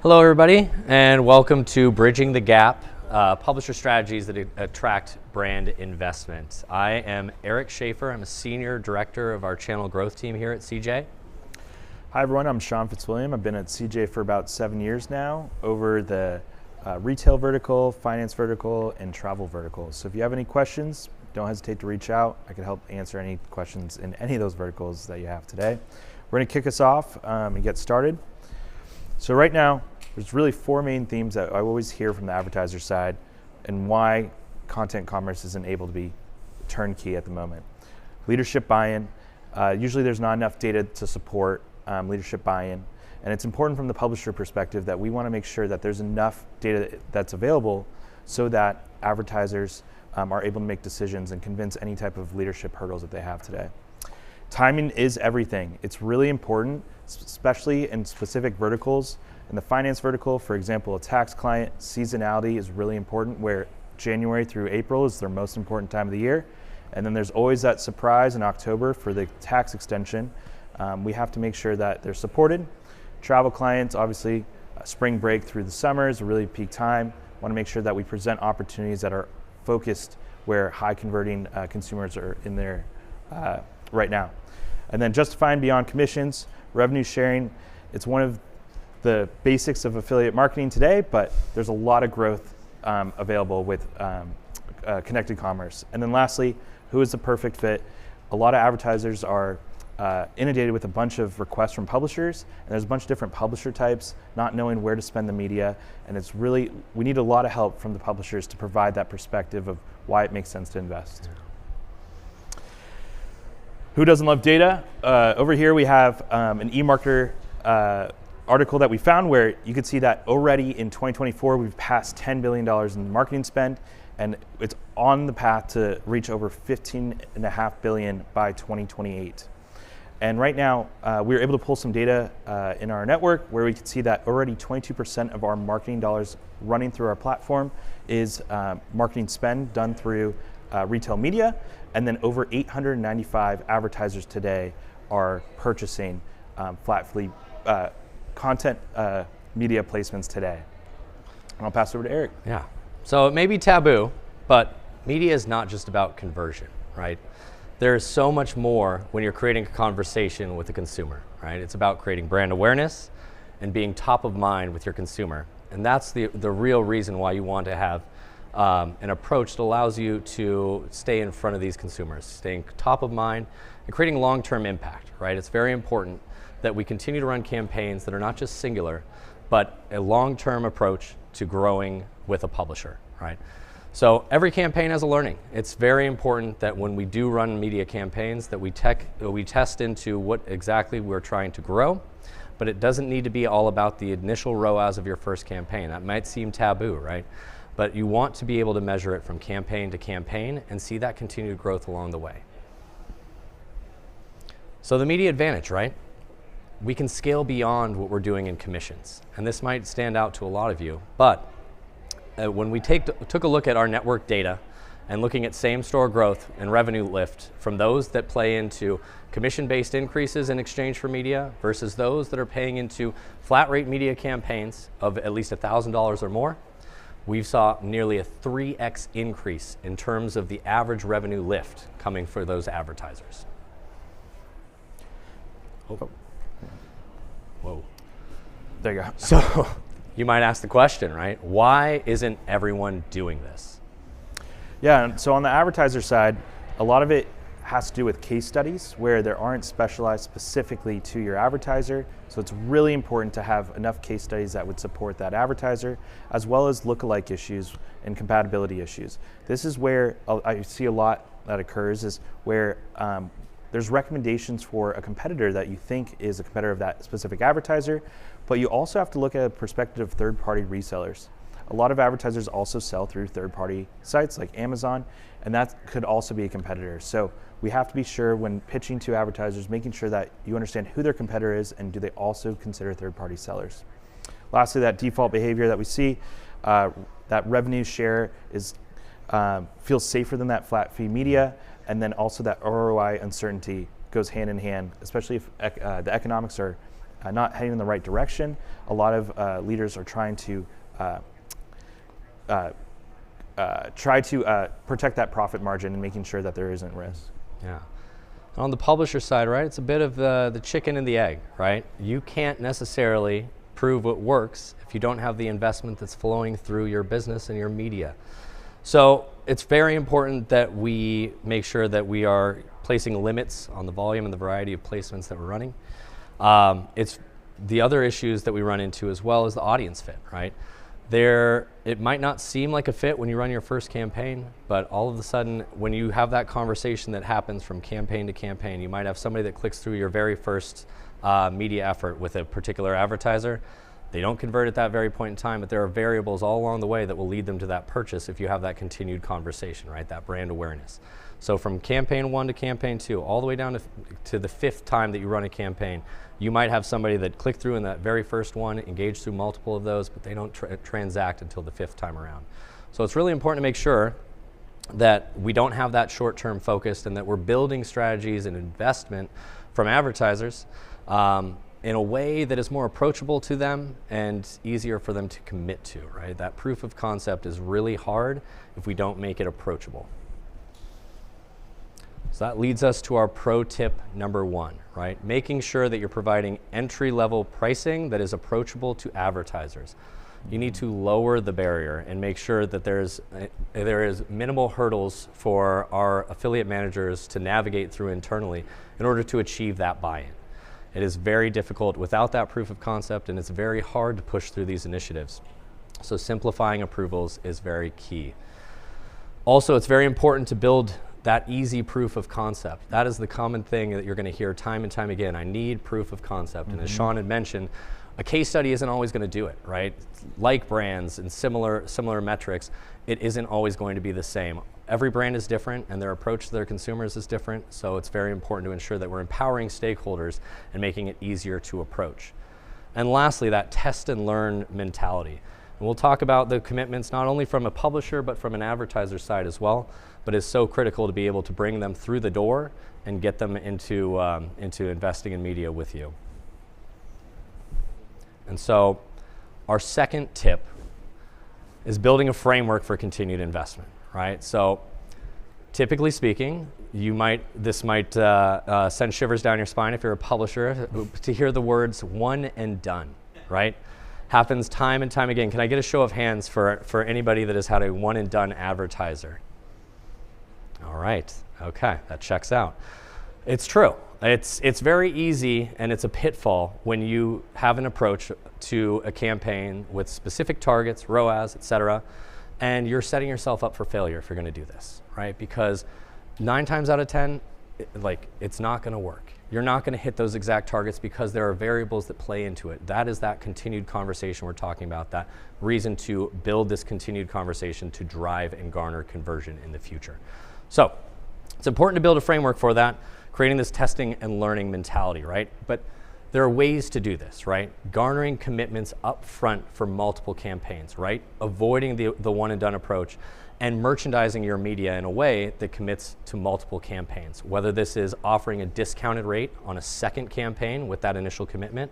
Hello, everybody, and welcome to Bridging the Gap, publisher strategies that attract brand investment. I am Eric Schaefer. I'm a senior director of our channel growth team here at CJ. Hi, everyone. I'm Sean Fitzwilliam. I've been at CJ for about 7 years now, over the retail vertical, finance vertical, and travel vertical. So if you have any questions, don't hesitate to reach out. I can help answer any questions in any of those verticals that you have today. We're going to kick us off and get started. So right now, there's really four main themes that I always hear from the advertiser side and why content commerce isn't able to be turnkey at the moment. Leadership buy-in. Usually there's not enough data to support leadership buy-in. And it's important from the publisher perspective that we want to make sure that there's enough data that's available so that advertisers are able to make decisions and convince any type of leadership hurdles that they have today. Timing is everything. It's really important, especially in specific verticals. In the finance vertical, for example, a tax client, seasonality is really important, where January through April is their most important time of the year. And then there's always that surprise in October for the tax extension. We have to make sure that they're supported. Travel clients, obviously, spring break through the summer is a really peak time. Want to make sure that we present opportunities that are focused where high converting consumers are in there right now. And then justifying beyond commissions, revenue sharing. It's one of the basics of affiliate marketing today, but there's a lot of growth available with connected commerce. And then lastly, who is the perfect fit? A lot of advertisers are inundated with a bunch of requests from publishers, and there's a bunch of different publisher types, not knowing where to spend the media, and it's really, we need a lot of help from the publishers to provide that perspective of why it makes sense to invest. Who doesn't love data? Over here we have an eMarketer article that we found where you could see that already in 2024 we've passed $10 billion in marketing spend, and it's on the path to reach over $15.5 billion by 2028. And right now we were able to pull some data in our network where we could see that already 22% of our marketing dollars running through our platform is marketing spend done through retail media, and then over 895 advertisers today are purchasing flat fee content media placements today. And I'll pass it over to Eric. Yeah. So it may be taboo, but media is not just about conversion, right? There's so much more when you're creating a conversation with the consumer, right? It's about creating brand awareness and being top of mind with your consumer. And that's the real reason why you want to have an approach that allows you to stay in front of these consumers, staying top of mind and creating long-term impact, right? It's very important that we continue to run campaigns that are not just singular, but a long-term approach to growing with a publisher, right? So every campaign has a learning. It's very important that when we do run media campaigns that we test into what exactly we're trying to grow, but it doesn't need to be all about the initial ROAS of your first campaign. That might seem taboo, right? But you want to be able to measure it from campaign to campaign and see that continued growth along the way. So the media advantage, right? We can scale beyond what we're doing in commissions. And this might stand out to a lot of you, but when we took a look at our network data and looking at same-store growth and revenue lift from those that play into commission-based increases in exchange for media versus those that are paying into flat-rate media campaigns of at least $1,000 or more, we saw nearly a 3x increase in terms of the average revenue lift coming for those advertisers. Oh. Whoa. There you go. So you might ask the question, right? Why isn't everyone doing this? Yeah, so on the advertiser side, a lot of it has to do with case studies where there aren't specialized specifically to your advertiser. So it's really important to have enough case studies that would support that advertiser, as well as lookalike issues and compatibility issues. This is where I see a lot that occurs, is where there's recommendations for a competitor that you think is a competitor of that specific advertiser, but you also have to look at a perspective of third-party resellers. A lot of advertisers also sell through third-party sites like Amazon, and that could also be a competitor. So we have to be sure when pitching to advertisers, making sure that you understand who their competitor is and do they also consider third-party sellers. Lastly, that default behavior that we see, that revenue share is feels safer than that flat fee media, and then also that ROI uncertainty goes hand in hand, especially if the economics are not heading in the right direction. A lot of leaders are trying to protect that profit margin and making sure that there isn't risk. Yeah. And on the publisher side, right, it's a bit of the chicken and the egg, right? You can't necessarily prove what works if you don't have the investment that's flowing through your business and your media. So it's very important that we make sure that we are placing limits on the volume and the variety of placements that we're running. It's the other issues that we run into as well as the audience fit, right? It might not seem like a fit when you run your first campaign, but all of a sudden when you have that conversation that happens from campaign to campaign, you might have somebody that clicks through your very first media effort with a particular advertiser. They don't convert at that very point in time, but there are variables all along the way that will lead them to that purchase if you have that continued conversation, right? That brand awareness. So from campaign 1 to campaign 2, all the way down to the 5th time that you run a campaign, you might have somebody that clicked through in that very first one, engaged through multiple of those, but they don't transact until the 5th time around. So it's really important to make sure that we don't have that short-term focused and that we're building strategies and investment from advertisers in a way that is more approachable to them and easier for them to commit to, right? That proof of concept is really hard if we don't make it approachable. So that leads us to our pro tip number 1, right? Making sure that you're providing entry-level pricing that is approachable to advertisers. You need to lower the barrier and make sure that there is minimal hurdles for our affiliate managers to navigate through internally in order to achieve that buy-in. It is very difficult without that proof of concept, and it's very hard to push through these initiatives. So simplifying approvals is very key. Also, it's very important to build that easy proof of concept. That is the common thing that you're going to hear time and time again. I need proof of concept. And as Sean had mentioned, a case study isn't always going to do it, right? Like brands and similar metrics, it isn't always going to be the same. Every brand is different and their approach to their consumers is different, so it's very important to ensure that we're empowering stakeholders and making it easier to approach. And lastly, that test and learn mentality. And we'll talk about the commitments not only from a publisher but from an advertiser side as well, but it's so critical to be able to bring them through the door and get them into investing in media with you. And so our second tip is building a framework for continued investment, right? So typically speaking, this might send shivers down your spine if you're a publisher to hear the words one and done, right? Happens time and time again. Can I get a show of hands for anybody that has had a one and done advertiser? All right, okay, that checks out. It's true. It's very easy and it's a pitfall when you have an approach to a campaign with specific targets, ROAS, et cetera, and you're setting yourself up for failure if you're gonna do this, right? Because 9 times out of 10, it's not gonna work. You're not gonna hit those exact targets because there are variables that play into it. That is that continued conversation we're talking about, that reason to build this continued conversation to drive and garner conversion in the future. So it's important to build a framework for that, creating this testing and learning mentality, right? But there are ways to do this, right? Garnering commitments up front for multiple campaigns, right? Avoiding the one and done approach and merchandising your media in a way that commits to multiple campaigns, whether this is offering a discounted rate on a second campaign with that initial commitment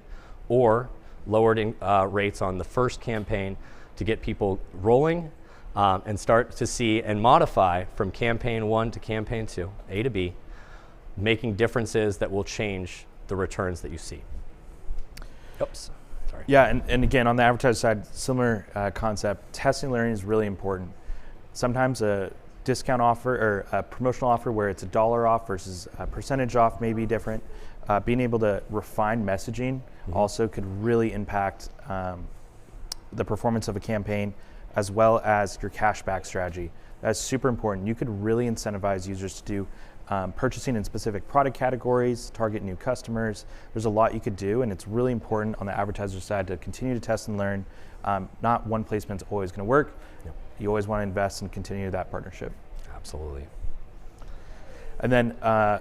or lowered rates on the first campaign to get people rolling and start to see and modify from campaign 1 to campaign 2, A to B, making differences that will change the returns that you see. Oops, sorry. Yeah, and again, on the advertiser side, similar concept. Testing and learning is really important. Sometimes a discount offer or a promotional offer where it's $1 off versus a percentage off may be different. Being able to refine messaging also could really impact the performance of a campaign, as well as your cashback strategy. That's super important. You could really incentivize users to do purchasing in specific product categories, target new customers. There's a lot you could do, and it's really important on the advertiser side to continue to test and learn. Not one placement's always going to work. Yep. You always want to invest and continue that partnership. Absolutely. And then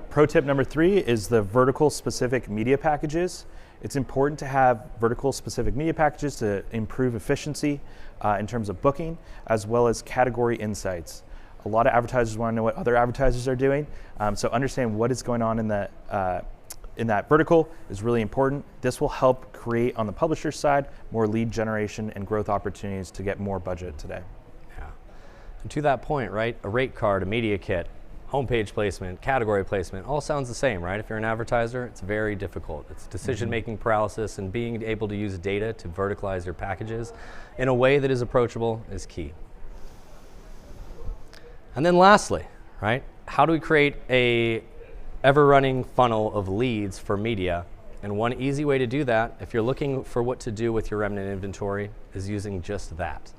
pro tip number 3 is the vertical specific media packages. It's important to have vertical specific media packages to improve efficiency in terms of booking, as well as category insights. A lot of advertisers want to know what other advertisers are doing, so understand what is going on in the in that vertical is really important. This will help create on the publisher side more lead generation and growth opportunities to get more budget today. Yeah. And to that point, right, a rate card, a media kit, homepage placement, category placement, all sounds the same, right? If you're an advertiser, it's very difficult. It's decision-making paralysis, and being able to use data to verticalize your packages in a way that is approachable is key. And then lastly, right, how do we create a ever-running funnel of leads for media? And one easy way to do that, if you're looking for what to do with your remnant inventory, is using just that,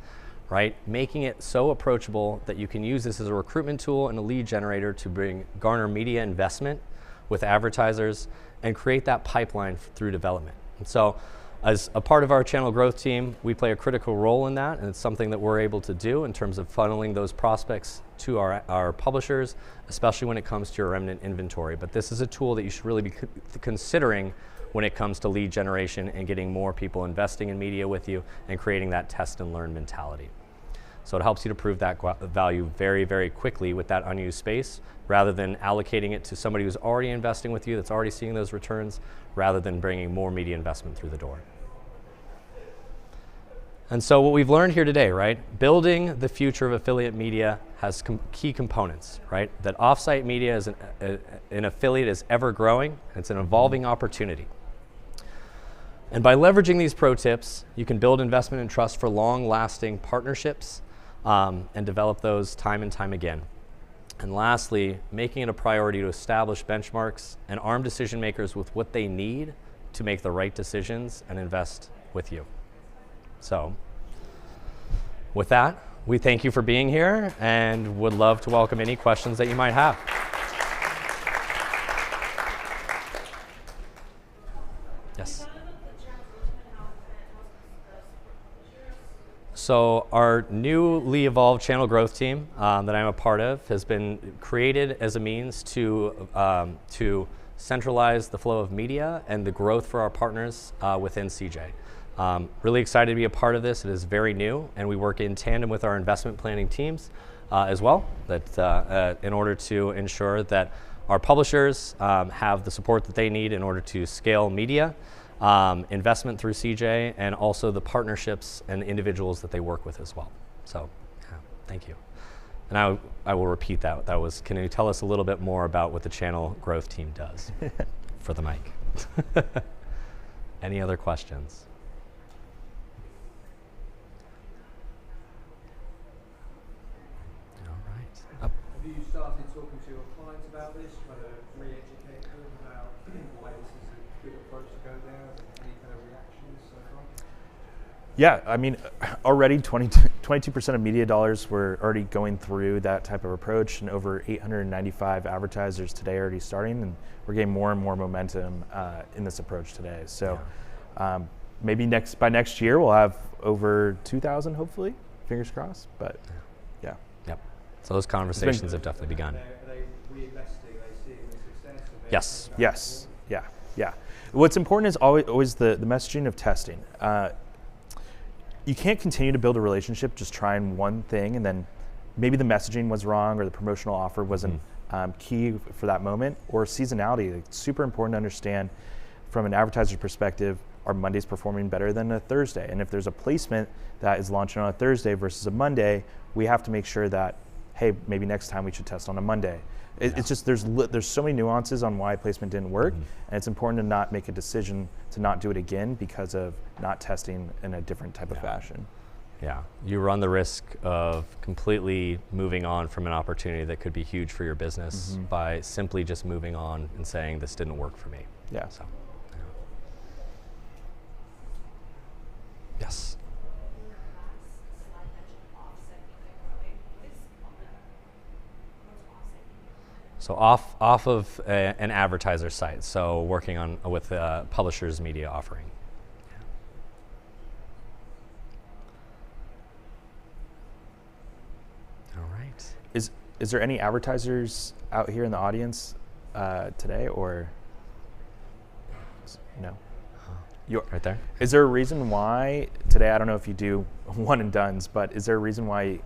right? Making it so approachable that you can use this as a recruitment tool and a lead generator to garner media investment with advertisers and create that pipeline through development. And so as a part of our channel growth team, we play a critical role in that, and it's something that we're able to do in terms of funneling those prospects to our publishers, especially when it comes to your remnant inventory. But this is a tool that you should really be considering when it comes to lead generation and getting more people investing in media with you and creating that test and learn mentality. So it helps you to prove that value very, very quickly with that unused space, rather than allocating it to somebody who's already investing with you, that's already seeing those returns, rather than bringing more media investment through the door. And so what we've learned here today, right? Building the future of affiliate media has key components, right? That offsite media is an affiliate is ever growing, and it's an evolving opportunity. And by leveraging these pro tips, you can build investment and trust for long-lasting partnerships and develop those time and time again. And lastly, making it a priority to establish benchmarks and arm decision makers with what they need to make the right decisions and invest with you. So with that, we thank you for being here and would love to welcome any questions that you might have. Yes. So our newly evolved channel growth team that I'm a part of has been created as a means to centralize the flow of media and the growth for our partners within CJ. Really excited to be a part of this. It is very new, and we work in tandem with our investment planning teams as well, that in order to ensure that our publishers have the support that they need in order to scale media, investment through CJ, and also the partnerships and individuals that they work with as well. So, yeah, thank you. And I will repeat that. That was, can you tell us a little bit more about what the channel growth team does for the mic? Any other questions? Have you started talking to your clients about this, trying to re-educate them about why this is a good approach to go down, and any kind of reactions so far? Yeah, I mean, already 22% of media dollars were already going through that type of approach, and over 895 advertisers today are already starting, and we're getting more and more momentum in this approach today. So maybe by next year we'll have over 2,000, hopefully, fingers crossed, but yeah. Yep. So those conversations have definitely begun. Are they reinvesting? Are they seeing the success? Yes. Yes. Yeah. What's important is always the messaging of testing. You can't continue to build a relationship just trying one thing and then maybe the messaging was wrong or the promotional offer wasn't key for that moment, or seasonality. It's super important to understand from an advertiser's perspective, are Mondays performing better than a Thursday? And if there's a placement that is launching on a Thursday versus a Monday, we have to make sure that, hey, maybe next time we should test on a Monday. It's just there's so many nuances on why placement didn't work, and it's important to not make a decision to not do it again because of not testing in a different type of fashion. Yeah, you run the risk of completely moving on from an opportunity that could be huge for your business by simply just moving on and saying this didn't work for me. Yeah. So, yeah. Yes. So off of an advertiser site, so working on with a publisher's media offering. Yeah. All right. Is there any advertisers out here in the audience today, or no? Right there. Is there a reason why today, I don't know if you do one and dones, but is there a reason why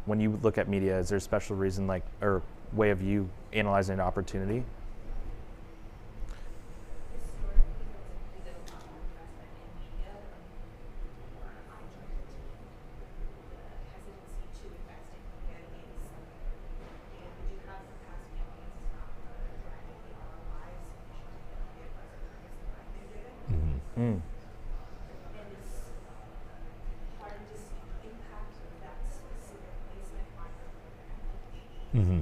when you look at media, is there a special reason or way of you analyzing an opportunity? Mm-hmm.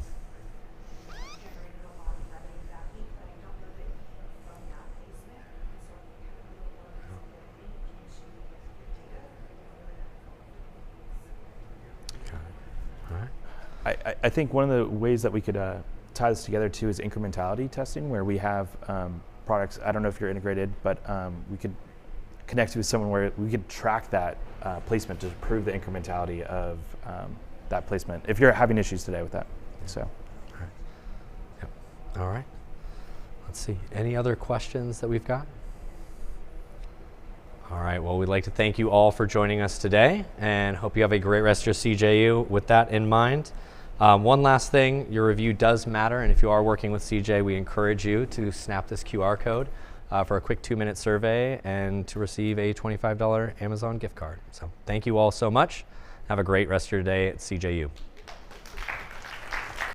generated a lot of revenue that week, but I don't know that from that placement. So kind of a little more visibility into your data. All right. I think one of the ways that we could tie this together too is incrementality testing, where we have products. I don't know if you're integrated, but we could connect with someone where we could track that placement to prove the incrementality of that placement if you're having issues today with that. So. All right. Yep. All right. Let's see. Any other questions that we've got? All right. Well, we'd like to thank you all for joining us today and hope you have a great rest of your CJU with that in mind. One last thing, your review does matter, and if you are working with CJ, we encourage you to snap this QR code for a quick 2-minute survey and to receive a $25 Amazon gift card. So thank you all so much. Have a great rest of your day at CJU.